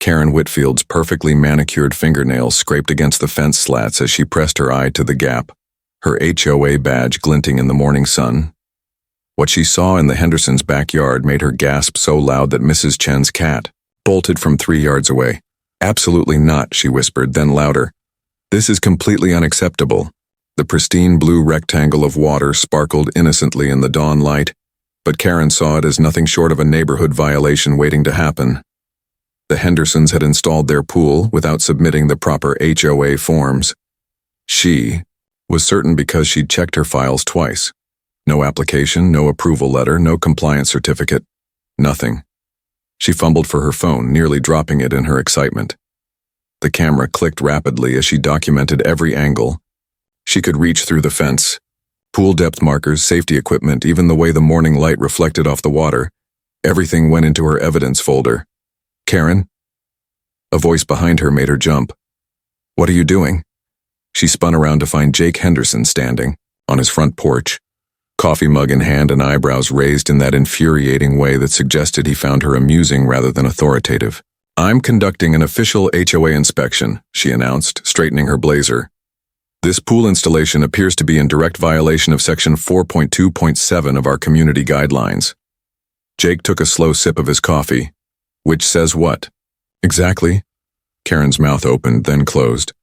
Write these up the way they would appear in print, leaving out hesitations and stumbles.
Karen Whitfield's perfectly manicured fingernails scraped against the fence slats as she pressed her eye to the gap, her HOA badge glinting in the morning sun. What she saw in the Hendersons' backyard made her gasp so loud that Mrs. Chen's cat bolted from 3 yards away. "Absolutely not," she whispered, then louder. "This is completely unacceptable." The pristine blue rectangle of water sparkled innocently in the dawn light, but Karen saw it as nothing short of a neighborhood violation waiting to happen. The Hendersons had installed their pool without submitting the proper HOA forms. She was certain because she'd checked her files twice. No application, no approval letter, no compliance certificate. Nothing. She fumbled for her phone, nearly dropping it in her excitement. The camera clicked rapidly as she documented every angle. She could reach through the fence. Pool depth markers, safety equipment, even the way the morning light reflected off the water. Everything went into her evidence folder. "Karen?" A voice behind her made her jump. "What are you doing?" She spun around to find Jake Henderson standing on his front porch, coffee mug in hand and eyebrows raised in that infuriating way that suggested he found her amusing rather than authoritative. "I'm conducting an official HOA inspection," she announced, straightening her blazer. "This pool installation appears to be in direct violation of Section 4.2.7 of our community guidelines." Jake took a slow sip of his coffee. "Which says what?" "Exactly?" Karen's mouth opened, then closed.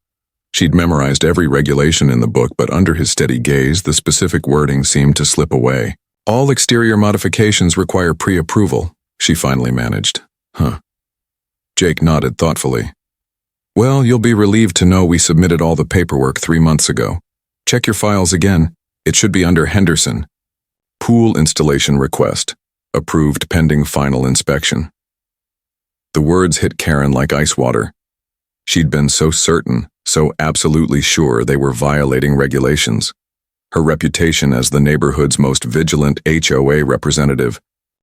She'd memorized every regulation in the book, but under his steady gaze, the specific wording seemed to slip away. "All exterior modifications require pre-approval," she finally managed. "Huh." Jake nodded thoughtfully. "Well, you'll be relieved to know we submitted all the paperwork 3 months ago. Check your files again. It should be under Henderson. Pool installation request. Approved pending final inspection." The words hit Karen like ice water. She'd been so certain, so absolutely sure they were violating regulations. Her reputation as the neighborhood's most vigilant HOA representative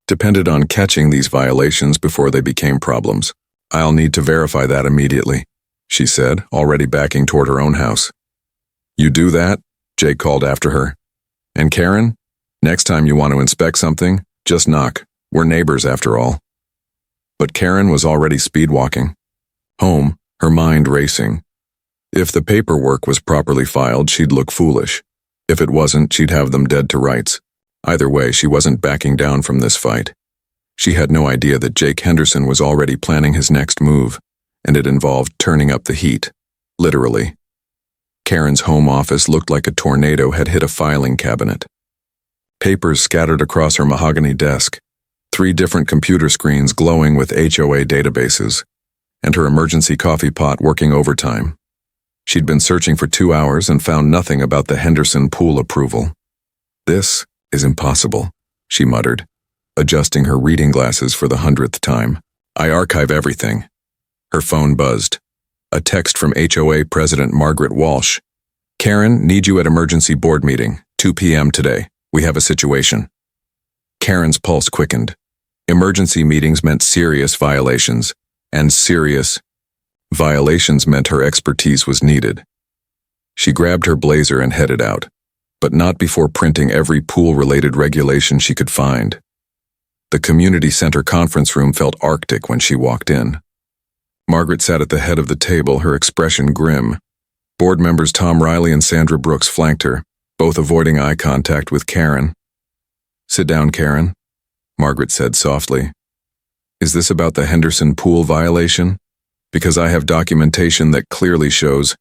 depended on catching these violations before they became problems. "I'll need to verify that immediately," she said, already backing toward her own house. "You do that?" Jake called after her. "And Karen, next time you want to inspect something, just knock. We're neighbors after all." But Karen was already speedwalking. Home, her mind racing. If the paperwork was properly filed, she'd look foolish. If it wasn't, she'd have them dead to rights. Either way, she wasn't backing down from this fight. She had no idea that Jake Henderson was already planning his next move, and it involved turning up the heat, literally. Karen's home office looked like a tornado had hit a filing cabinet. Papers scattered across her mahogany desk, 3 different computer screens glowing with HOA databases, and her emergency coffee pot working overtime. She'd been searching for 2 hours and found nothing about the Henderson pool approval. "This is impossible," she muttered, adjusting her reading glasses for the 100th time. "I archive everything." Her phone buzzed. A text from HOA President Margaret Walsh. "Karen, need you at emergency board meeting, 2 p.m. today. We have a situation." Karen's pulse quickened. Emergency meetings meant serious violations, and serious violations meant her expertise was needed. She grabbed her blazer and headed out, but not before printing every pool-related regulation she could find. The community center conference room felt arctic when she walked in. Margaret sat at the head of the table, her expression grim. Board members Tom Riley and Sandra Brooks flanked her, both avoiding eye contact with Karen. "Sit down, Karen," Margaret said softly. "Is this about the Henderson pool violation? Because I have documentation that clearly shows—"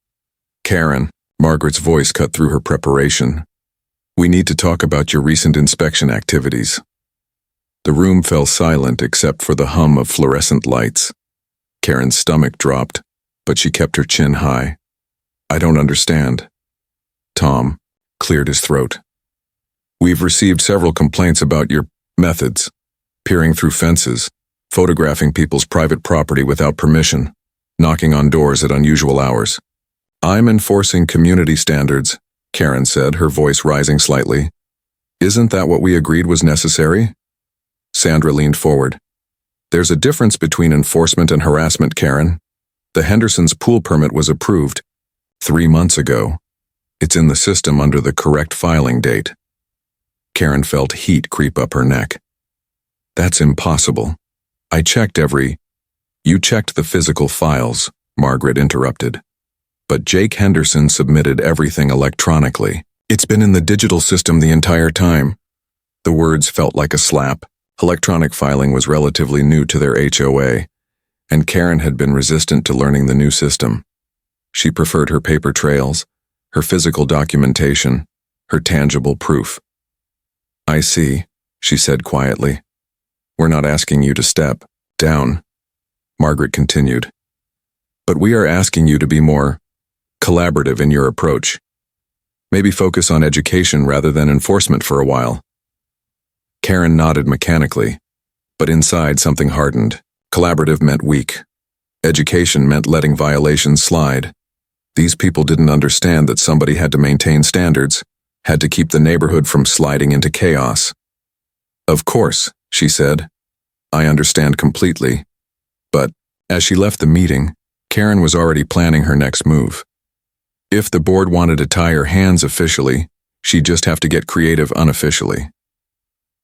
"Karen," Margaret's voice cut through her preparation. "We need to talk about your recent inspection activities." The room fell silent except for the hum of fluorescent lights. Karen's stomach dropped, but she kept her chin high. "I don't understand." Tom cleared his throat. "We've received several complaints about your methods, peering through fences, photographing people's private property without permission, knocking on doors at unusual hours." "I'm enforcing community standards," Karen said, her voice rising slightly. "Isn't that what we agreed was necessary?" Sandra leaned forward. "There's a difference between enforcement and harassment, Karen. The Henderson's pool permit was approved 3 months ago. It's in the system under the correct filing date." Karen felt heat creep up her neck. "That's impossible. I checked every—" You checked the physical files, Margaret interrupted. But Jake Henderson submitted everything electronically. It's been in the digital system the entire time. The words felt like a slap. Electronic filing was relatively new to their HOA, and Karen had been resistant to learning the new system. She preferred her paper trails, her physical documentation, her tangible proof. I see, she said quietly. We're not asking you to step down, Margaret continued. But we are asking you to be more collaborative in your approach. Maybe focus on education rather than enforcement for a while. Karen nodded mechanically, but inside something hardened. Collaborative meant weak. Education meant letting violations slide. These people didn't understand that somebody had to maintain standards, had to keep the neighborhood from sliding into chaos. Of course, she said. I understand completely. But, as she left the meeting, Karen was already planning her next move. If the board wanted to tie her hands officially, she'd just have to get creative unofficially.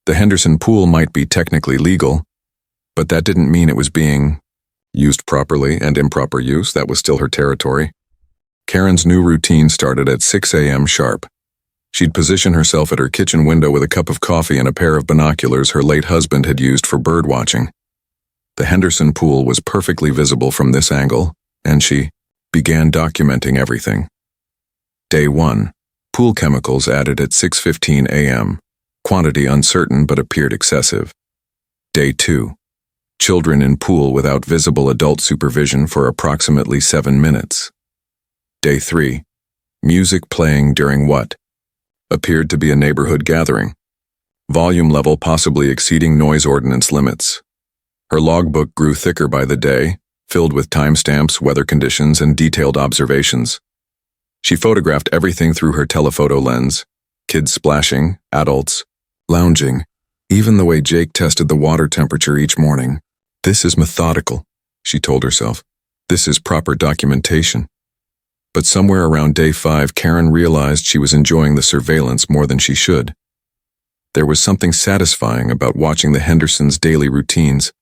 The Henderson pool might be technically legal, but that didn't mean it was being used properly, and improper use, that was still her territory. Karen's new routine started at 6 a.m. sharp. She'd position herself at her kitchen window with a cup of coffee and a pair of binoculars her late husband had used for bird watching. The Henderson pool was perfectly visible from this angle, and she began documenting everything. Day 1. Pool chemicals added at 6:15 a.m. Quantity uncertain but appeared excessive. Day 2. Children in pool without visible adult supervision for approximately 7 minutes. Day 3. Music playing during what appeared to be a neighborhood gathering. Volume level possibly exceeding noise ordinance limits. Her logbook grew thicker by the day, filled with timestamps, weather conditions, and detailed observations. She photographed everything through her telephoto lens: kids splashing, adults lounging, even the way Jake tested the water temperature each morning. This is methodical, she told herself. This is proper documentation. But somewhere around day 5, Karen realized she was enjoying the surveillance more than she should. There was something satisfying about watching the Hendersons' daily routines,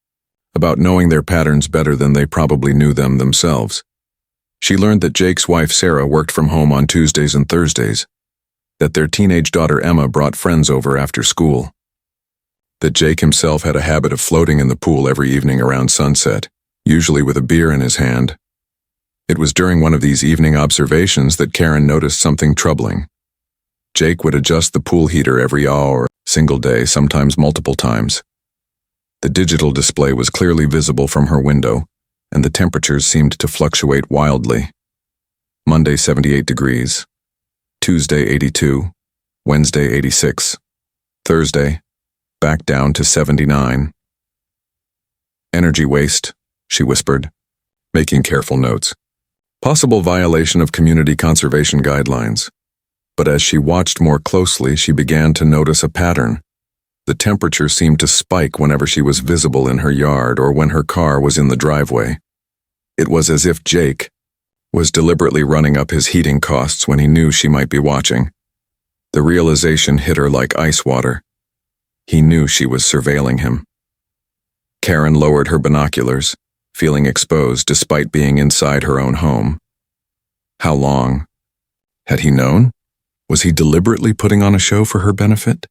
about knowing their patterns better than they probably knew them themselves. She learned that Jake's wife Sarah worked from home on Tuesdays and Thursdays, that their teenage daughter Emma brought friends over after school, that Jake himself had a habit of floating in the pool every evening around sunset, usually with a beer in his hand. It was during one of these evening observations that Karen noticed something troubling. Jake would adjust the pool heater every hour, single day, sometimes multiple times. The digital display was clearly visible from her window, and the temperatures seemed to fluctuate wildly. Monday 78 degrees, Tuesday 82, Wednesday 86, Thursday back down to 79. Energy waste, she whispered, making careful notes. Possible violation of community conservation guidelines. But as she watched more closely, she began to notice a pattern. The temperature seemed to spike whenever she was visible in her yard or when her car was in the driveway. It was as if Jake was deliberately running up his heating costs when he knew she might be watching. The realization hit her like ice water. He knew she was surveilling him. Karen lowered her binoculars, feeling exposed despite being inside her own home. How long? Had he known? Was he deliberately putting on a show for her benefit?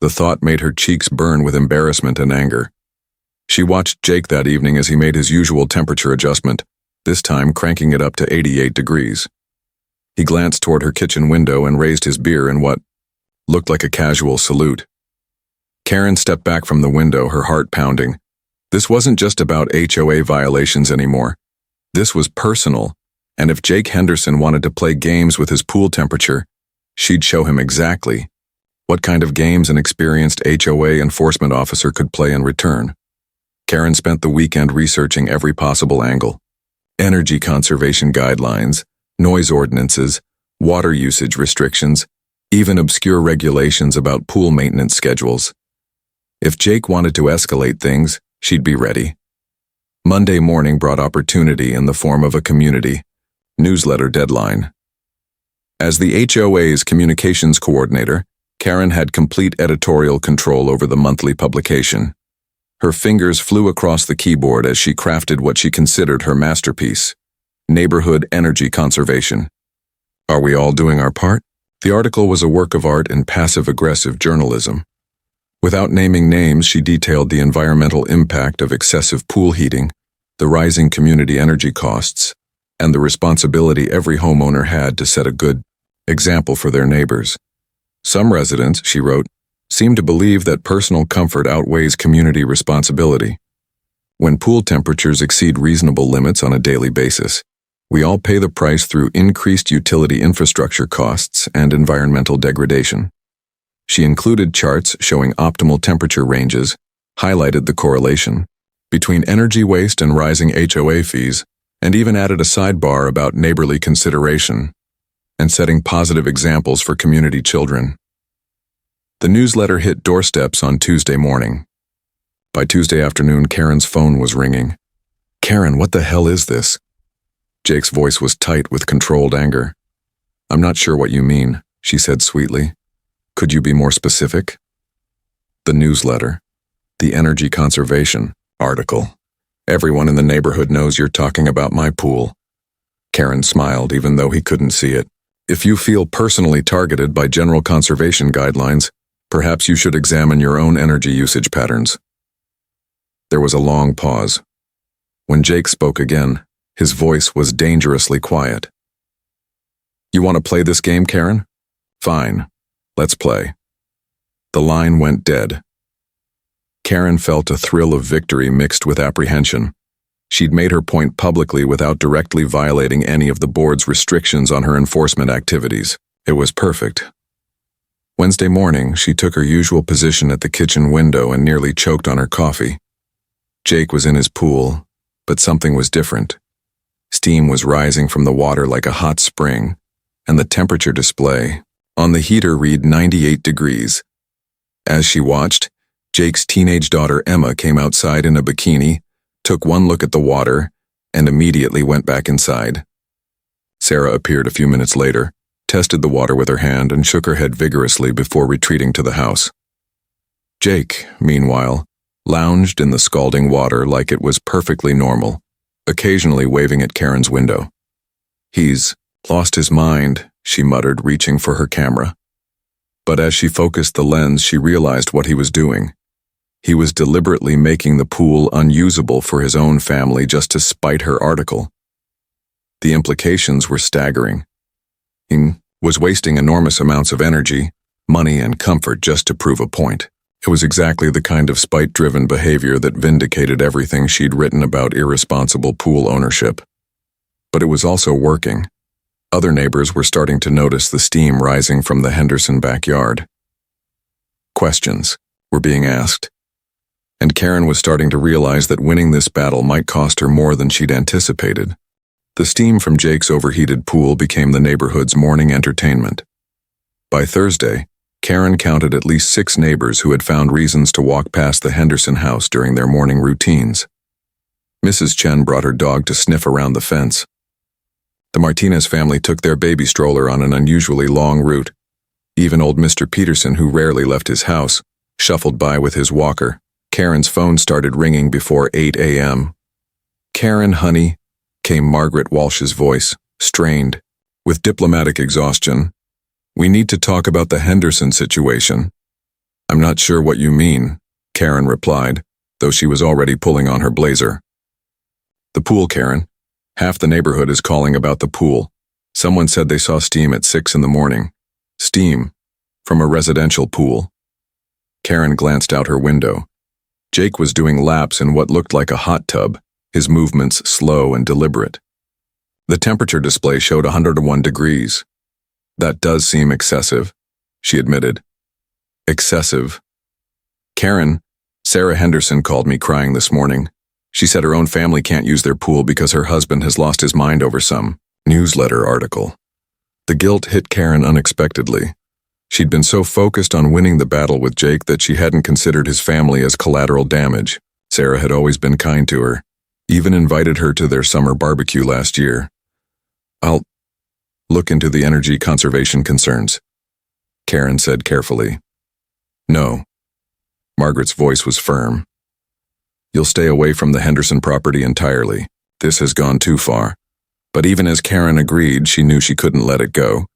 The thought made her cheeks burn with embarrassment and anger. She watched Jake that evening as he made his usual temperature adjustment, this time cranking it up to 88 degrees. He glanced toward her kitchen window and raised his beer in what looked like a casual salute. Karen stepped back from the window, her heart pounding. This wasn't just about HOA violations anymore. This was personal, and if Jake Henderson wanted to play games with his pool temperature, she'd show him exactly what kind of games an experienced HOA enforcement officer could play in return. Karen spent the weekend researching every possible angle. Energy conservation guidelines, noise ordinances, water usage restrictions, even obscure regulations about pool maintenance schedules. If Jake wanted to escalate things, she'd be ready. Monday morning brought opportunity in the form of a community newsletter deadline. As the HOA's communications coordinator, Karen had complete editorial control over the monthly publication. Her fingers flew across the keyboard as she crafted what she considered her masterpiece: neighborhood energy conservation. Are we all doing our part? The article was a work of art in passive-aggressive journalism. Without naming names, she detailed the environmental impact of excessive pool heating, the rising community energy costs, and the responsibility every homeowner had to set a good example for their neighbors. Some residents, she wrote, seem to believe that personal comfort outweighs community responsibility. When pool temperatures exceed reasonable limits on a daily basis, we all pay the price through increased utility infrastructure costs and environmental degradation. She included charts showing optimal temperature ranges, highlighted the correlation between energy waste and rising HOA fees, and even added a sidebar about neighborly consideration and setting positive examples for community children. The newsletter hit doorsteps on Tuesday morning. By Tuesday afternoon, Karen's phone was ringing. "Karen, what the hell is this?" Jake's voice was tight with controlled anger. "I'm not sure what you mean," she said sweetly. "Could you be more specific?" The newsletter. The energy conservation article. "Everyone in the neighborhood knows you're talking about my pool." Karen smiled even though he couldn't see it. "If you feel personally targeted by general conservation guidelines, perhaps you should examine your own energy usage patterns." There was a long pause. When Jake spoke again, his voice was dangerously quiet. "You want to play this game, Karen? Fine. Let's play." The line went dead. Karen felt a thrill of victory mixed with apprehension. She'd made her point publicly without directly violating any of the board's restrictions on her enforcement activities. It was perfect. Wednesday morning, she took her usual position at the kitchen window and nearly choked on her coffee. Jake was in his pool, but something was different. Steam was rising from the water like a hot spring, and the temperature display on the heater read 98 degrees. As she watched, Jake's teenage daughter Emma came outside in a bikini, took one look at the water, and immediately went back inside. Sarah appeared a few minutes later, tested the water with her hand, and shook her head vigorously before retreating to the house. Jake, meanwhile, lounged in the scalding water like it was perfectly normal, occasionally waving at Karen's window. "He's lost his mind," she muttered, reaching for her camera. But as she focused the lens, she realized what he was doing. He was deliberately making the pool unusable for his own family just to spite her article. The implications were staggering. He was wasting enormous amounts of energy, money, and comfort just to prove a point. It was exactly the kind of spite-driven behavior that vindicated everything she'd written about irresponsible pool ownership. But it was also working. Other neighbors were starting to notice the steam rising from the Henderson backyard. Questions were being asked, and Karen was starting to realize that winning this battle might cost her more than she'd anticipated. The steam from Jake's overheated pool became the neighborhood's morning entertainment. By Thursday, Karen counted at least 6 neighbors who had found reasons to walk past the Henderson house during their morning routines. Mrs. Chen brought her dog to sniff around the fence. The Martinez family took their baby stroller on an unusually long route. Even old Mr. Peterson, who rarely left his house, shuffled by with his walker. Karen's phone started ringing before 8 a.m. "Karen, honey," came Margaret Walsh's voice, strained, with diplomatic exhaustion. "We need to talk about the Henderson situation." "I'm not sure what you mean," Karen replied, though she was already pulling on her blazer. "The pool, Karen. Half the neighborhood is calling about the pool. Someone said they saw steam at 6 in the morning. Steam from a residential pool." Karen glanced out her window. Jake was doing laps in what looked like a hot tub, his movements slow and deliberate. The temperature display showed 101 degrees. "That does seem excessive," she admitted. "Excessive." "Karen, Sarah Henderson called me crying this morning. She said her own family can't use their pool because her husband has lost his mind over some newsletter article." The guilt hit Karen unexpectedly. She'd been so focused on winning the battle with Jake that she hadn't considered his family as collateral damage. Sarah had always been kind to her, even invited her to their summer barbecue last year. "I'll look into the energy conservation concerns," Karen said carefully. "No." Margaret's voice was firm. You'll stay away from the Henderson property entirely. This has gone too far. But even as Karen agreed, she knew she couldn't let it go.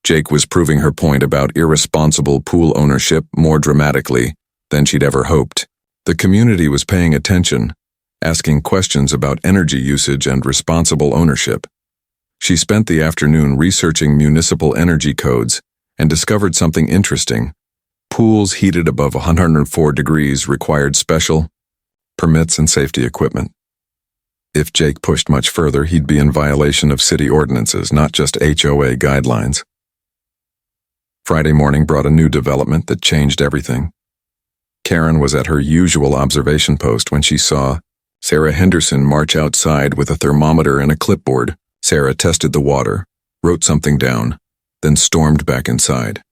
Jake was proving her point about irresponsible pool ownership more dramatically than she'd ever hoped. The community was paying attention, asking questions about energy usage and responsible ownership. She spent the afternoon researching municipal energy codes and discovered something interesting. Pools heated above 104 degrees required special permits and safety equipment. If Jake pushed much further, he'd be in violation of city ordinances, not just HOA guidelines. Friday morning brought a new development that changed everything. Karen was at her usual observation post when she saw Sarah Henderson march outside with a thermometer and a clipboard. Sarah tested the water, wrote something down, then stormed back inside.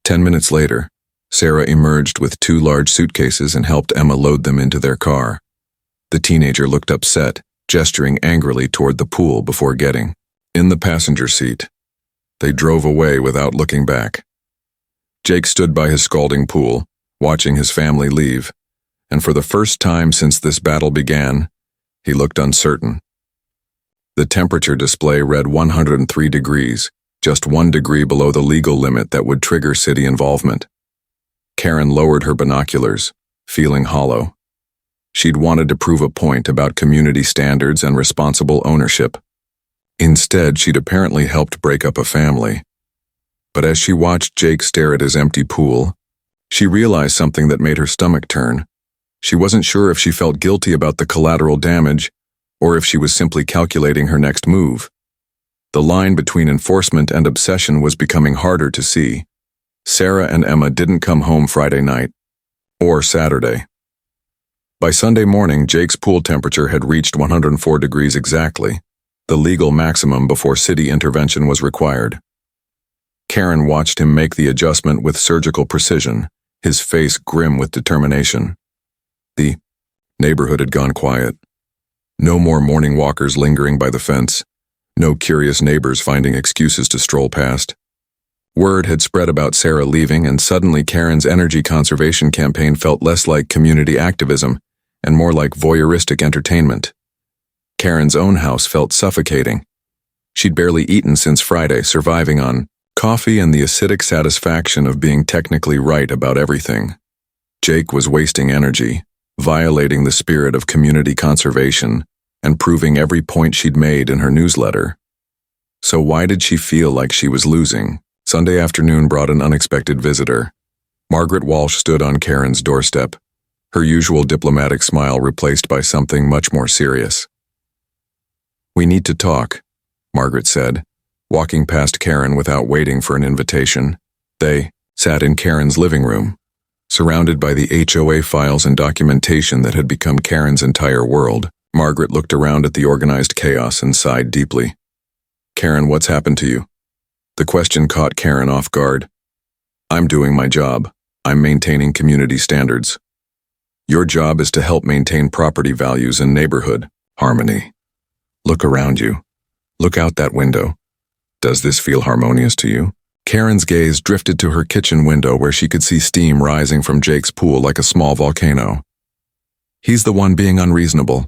10 minutes later, Sarah emerged with 2 large suitcases and helped Emma load them into their car. The teenager looked upset, gesturing angrily toward the pool before getting in the passenger seat. They drove away without looking back. Jake stood by his scalding pool, watching his family leave, and for the first time since this battle began, he looked uncertain. The temperature display read 103 degrees, just 1 degree below the legal limit that would trigger city involvement. Karen lowered her binoculars, feeling hollow. She'd wanted to prove a point about community standards and responsible ownership. Instead, she'd apparently helped break up a family. But as she watched Jake stare at his empty pool, she realized something that made her stomach turn. She wasn't sure if she felt guilty about the collateral damage or if she was simply calculating her next move. The line between enforcement and obsession was becoming harder to see. Sarah and Emma didn't come home Friday night, or Saturday. By Sunday morning, Jake's pool temperature had reached 104 degrees exactly, the legal maximum before city intervention was required. Karen watched him make the adjustment with surgical precision, his face grim with determination. The neighborhood had gone quiet. No more morning walkers lingering by the fence, no curious neighbors finding excuses to stroll past. Word had spread about Sarah leaving, and suddenly Karen's energy conservation campaign felt less like community activism and more like voyeuristic entertainment. Karen's own house felt suffocating. She'd barely eaten since Friday, surviving on coffee and the acidic satisfaction of being technically right about everything. Jake was wasting energy, violating the spirit of community conservation, and proving every point she'd made in her newsletter. So why did she feel like she was losing? Sunday afternoon brought an unexpected visitor. Margaret Walsh stood on Karen's doorstep, her usual diplomatic smile replaced by something much more serious. "We need to talk," Margaret said, walking past Karen without waiting for an invitation. They sat in Karen's living room, surrounded by the HOA files and documentation that had become Karen's entire world. Margaret looked around at the organized chaos and sighed deeply. "Karen, what's happened to you?" The question caught Karen off guard. "I'm doing my job. I'm maintaining community standards. Your job is to help maintain property values and neighborhood harmony. Look around you. Look out that window. Does this feel harmonious to you?" Karen's gaze drifted to her kitchen window where she could see steam rising from Jake's pool like a small volcano. He's the one being unreasonable.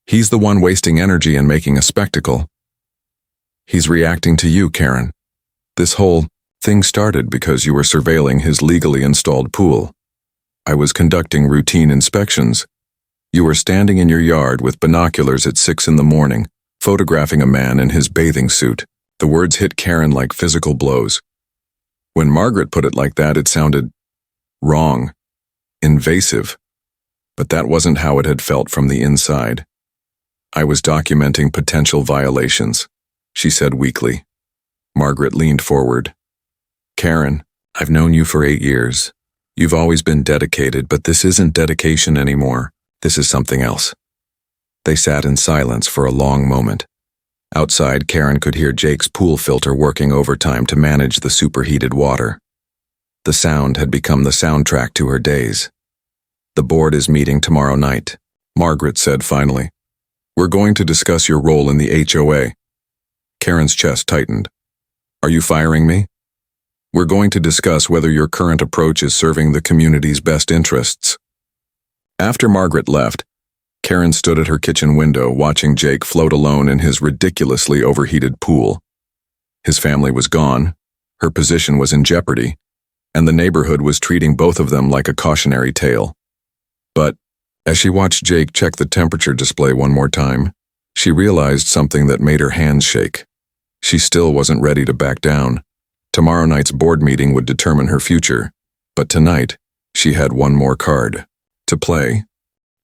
He's the one wasting energy and making a spectacle. He's reacting to you, Karen. This whole thing started because you were surveilling his legally installed pool. I was conducting routine inspections. You were standing in your yard with binoculars at 6 a.m, photographing a man in his bathing suit. The words hit Karen like physical blows. When Margaret put it like that, it sounded wrong, invasive. But that wasn't how it had felt from the inside. "I was documenting potential violations," she said weakly. Margaret leaned forward. "Karen, I've known you for 8 years. You've always been dedicated, but this isn't dedication anymore. This is something else." They sat in silence for a long moment. Outside, Karen could hear Jake's pool filter working overtime to manage the superheated water. The sound had become the soundtrack to her days. "The board is meeting tomorrow night," Margaret said finally. "We're going to discuss your role in the HOA. Karen's chest tightened. "Are you firing me?" "We're going to discuss whether your current approach is serving the community's best interests." After Margaret left, Karen stood at her kitchen window watching Jake float alone in his ridiculously overheated pool. His family was gone, her position was in jeopardy, and the neighborhood was treating both of them like a cautionary tale. But, as she watched Jake check the temperature display one more time, she realized something that made her hands shake. She still wasn't ready to back down. Tomorrow night's board meeting would determine her future, but tonight, she had one more card to play.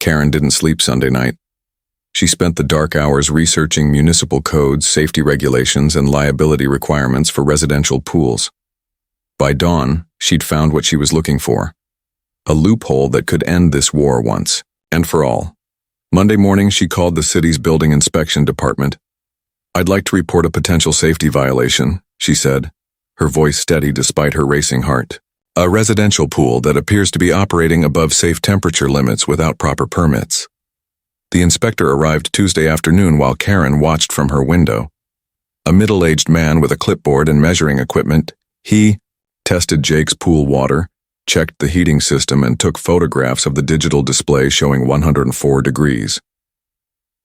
Karen didn't sleep Sunday night. She spent the dark hours researching municipal codes, safety regulations, and liability requirements for residential pools. By dawn, she'd found what she was looking for: a loophole that could end this war once and for all. Monday morning, she called the city's building inspection department. "I'd like to report a potential safety violation," she said, her voice steady despite her racing heart. "A residential pool that appears to be operating above safe temperature limits without proper permits." The inspector arrived Tuesday afternoon while Karen watched from her window. A middle-aged man with a clipboard and measuring equipment, he tested Jake's pool water, checked the heating system, and took photographs of the digital display showing 104 degrees.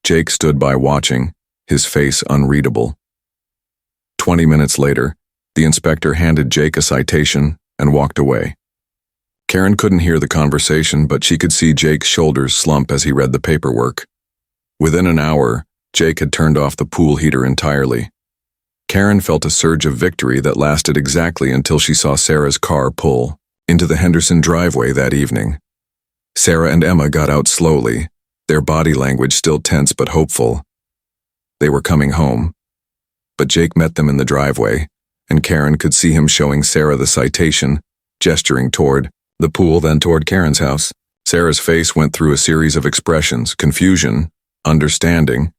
Jake stood by watching, his face unreadable. 20 minutes later, the inspector handed Jake a citation and walked away. Karen couldn't hear the conversation, but she could see Jake's shoulders slump as he read the paperwork. Within an hour, Jake had turned off the pool heater entirely. Karen felt a surge of victory that lasted exactly until she saw Sarah's car pull into the Henderson driveway that evening. Sarah and Emma got out slowly, their body language still tense but hopeful. They were coming home. But Jake met them in the driveway, and Karen could see him showing Sarah the citation, gesturing toward the pool, then toward Karen's house. Sarah's face went through a series of expressions: confusion, understanding,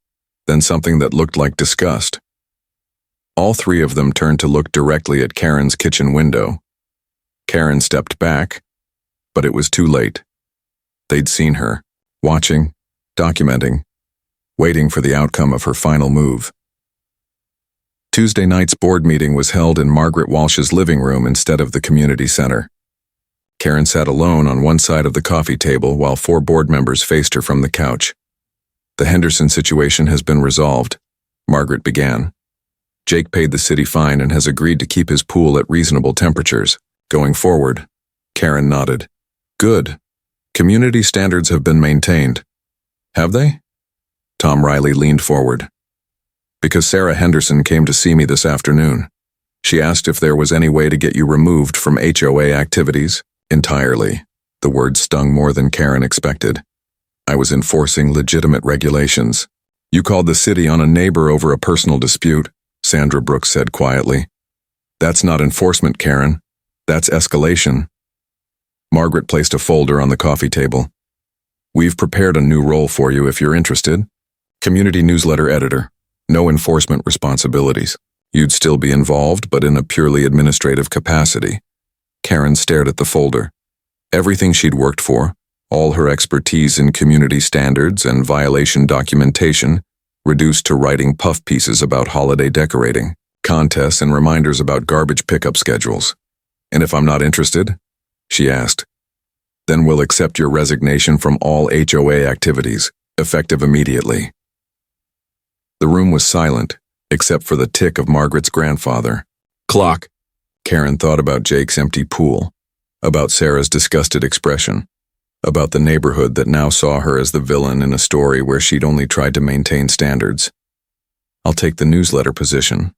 then something that looked like disgust. All three of them turned to look directly at Karen's kitchen window. Karen stepped back, but it was too late. They'd seen her, watching, documenting, waiting for the outcome of her final move. Tuesday night's board meeting was held in Margaret Walsh's living room instead of the community center. Karen sat alone on one side of the coffee table while 4 board members faced her from the couch. "The Henderson situation has been resolved," Margaret began. "Jake paid the city fine and has agreed to keep his pool at reasonable temperatures going forward." Karen nodded. "Good. Community standards have been maintained." "Have they?" Tom Riley leaned forward. "Because Sarah Henderson came to see me this afternoon. She asked if there was any way to get you removed from HOA activities entirely." The word stung more than Karen expected. "I was enforcing legitimate regulations." "You called the city on a neighbor over a personal dispute," Sandra Brooks said quietly. "That's not enforcement, Karen. That's escalation." Margaret placed a folder on the coffee table. "We've prepared a new role for you if you're interested. Community newsletter editor. No enforcement responsibilities. You'd still be involved, but in a purely administrative capacity." Karen stared at the folder. Everything she'd worked for, all her expertise in community standards and violation documentation, reduced to writing puff pieces about holiday decorating, contests, and reminders about garbage pickup schedules. "And if I'm not interested?" she asked. "Then we'll accept your resignation from all HOA activities, effective immediately." The room was silent, except for the tick of Margaret's grandfather. Clock. Karen thought about Jake's empty pool, about Sarah's disgusted expression, about the neighborhood that now saw her as the villain in a story where she'd only tried to maintain standards. "I'll take the newsletter position,"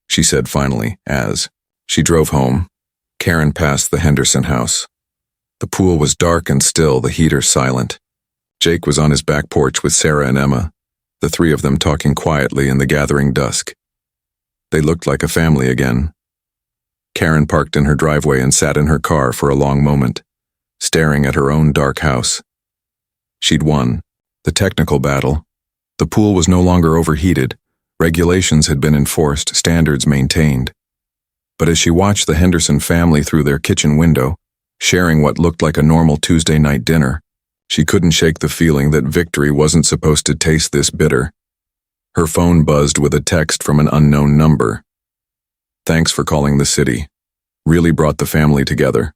she said finally, as she drove home. Karen passed the Henderson house. The pool was dark and still, the heater silent. Jake was on his back porch with Sarah and Emma, the three of them talking quietly in the gathering dusk. They looked like a family again. Karen parked in her driveway and sat in her car for a long moment, staring at her own dark house. She'd won the technical battle. The pool was no longer overheated. Regulations had been enforced, standards maintained. But as she watched the Henderson family through their kitchen window, sharing what looked like a normal Tuesday night dinner, she couldn't shake the feeling that victory wasn't supposed to taste this bitter. Her phone buzzed with a text from an unknown number. "Thanks for calling the city. Really brought the family together."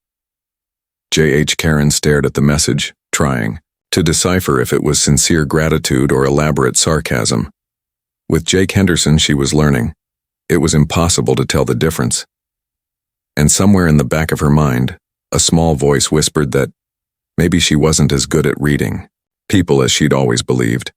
J.H. Karen stared at the message, trying to decipher if it was sincere gratitude or elaborate sarcasm. With Jake Henderson, she was learning. It was impossible to tell the difference. And somewhere in the back of her mind, a small voice whispered that maybe she wasn't as good at reading people as she'd always believed.